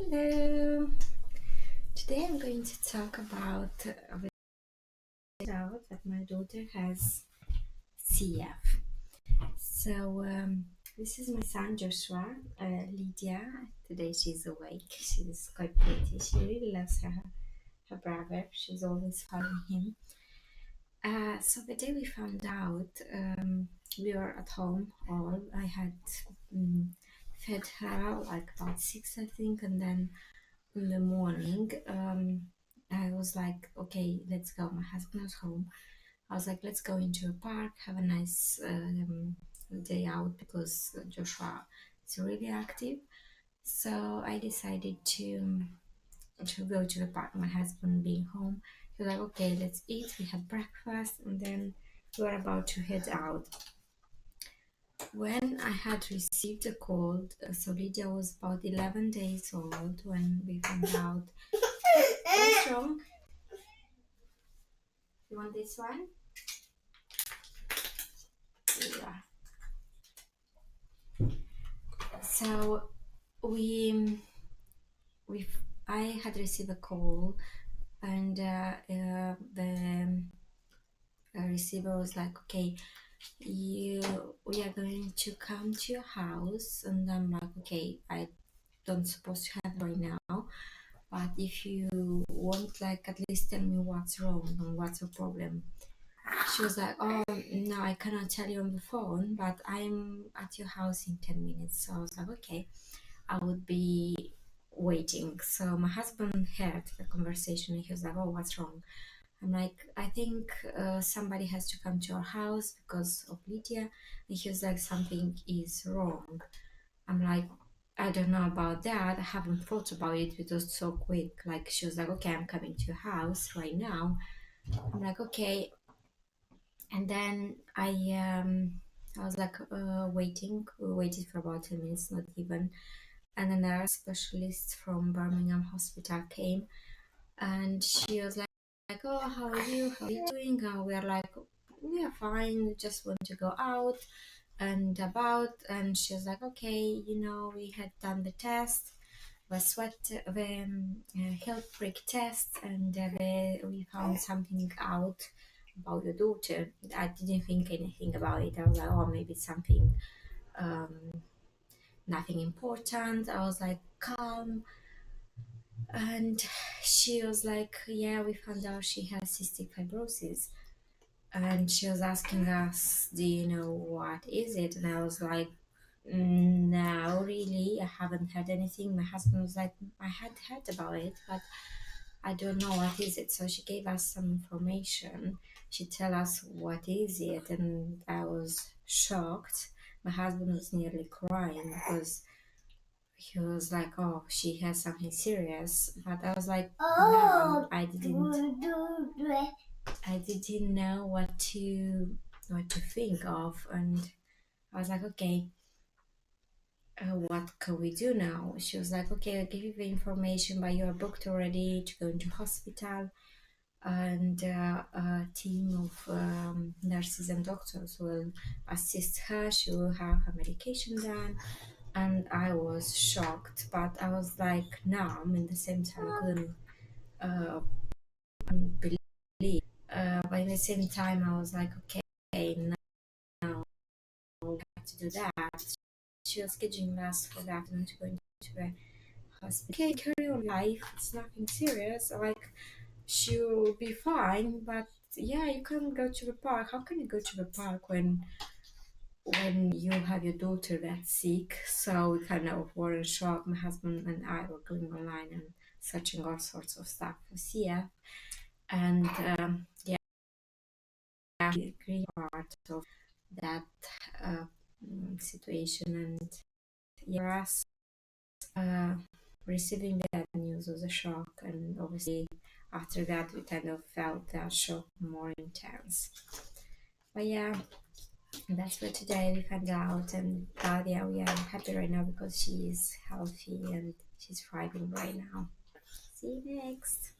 Hello. Today I'm going to talk about that my daughter has CF. So this is my son Joshua, Lydia. Today she's awake. She's quite pretty. She really loves her brother. She's always following him. So the day we found out, we were at home all. I had fed her like about 6, I think, and then in the morning, I was like, okay, let's go. My husband was home. I was like, let's go into a park, have a nice day out because Joshua is really active. So I decided to go to the park. My husband being home, he was like, okay, let's eat. We had breakfast, and then we were about to head out. When I had received a call, so Lydia was about 11 days old when we found out. What's wrong? You want this one? Yeah. So we I had received a call, and the receiver was like, okay, we are going to come to your house. And I'm like, okay, I don't supposed to have right now, but if you want, like, at least tell me what's wrong and what's the problem. She was like, oh no, I cannot tell you on the phone, but I'm at your house in 10 minutes. So I was like, okay, I would be waiting. So my husband heard the conversation and he was like, oh, what's wrong? I'm like, I think somebody has to come to our house because of Lydia. And he was like, something is wrong. I'm like, I don't know about that. I haven't thought about it. It was so quick. Like, she was like, okay, I'm coming to your house right now. I'm like, okay. And then I was like waiting. We waited for about 10 minutes, not even. And a nurse specialist from Birmingham Hospital came, and she was like, oh, how are you? How are you doing? And we are like, we are fine. We just want to go out and about. And she was like, okay, we had done the test, the health prick test, and we found something out about your daughter. I didn't think anything about it. I was like, oh, maybe it's something, nothing important. I was like, calm. And she was like, yeah, we found out she has cystic fibrosis. And she was asking us, do you know what is it? And I was like, no, really, I haven't heard anything. My husband was like, I had heard about it, but I don't know what is it. So she gave us some information. She tell us what is it, and I was shocked. My husband was nearly crying because he was like, oh, she has something serious. But I was like, no, I didn't know what to think of. And I was like, okay, what can we do now? She was like, okay, I'll give you the information, but you are booked already to go into hospital, and a team of nurses and doctors will assist her. She will have her medication done. And I was shocked, but I was like numb in the same time. I couldn't believe. But at the same time, I was like, okay, now we have to do that. She was scheduling us for that and to go into the hospital. Okay, carry on life. It's nothing serious. Like, she'll be fine, but yeah, you can't go to the park. How can you go to the park when you have your daughter that's sick? So we kind of were in shock. My husband and I were going online and searching all sorts of stuff for CF. And yeah, the great part of that situation. And yeah, for us, uh, receiving that news was a shock. And obviously, after that, we kind of felt that shock more intense. But yeah, that's for today. We found out, and yeah, we are happy right now because she is healthy and she's thriving right now. See you next.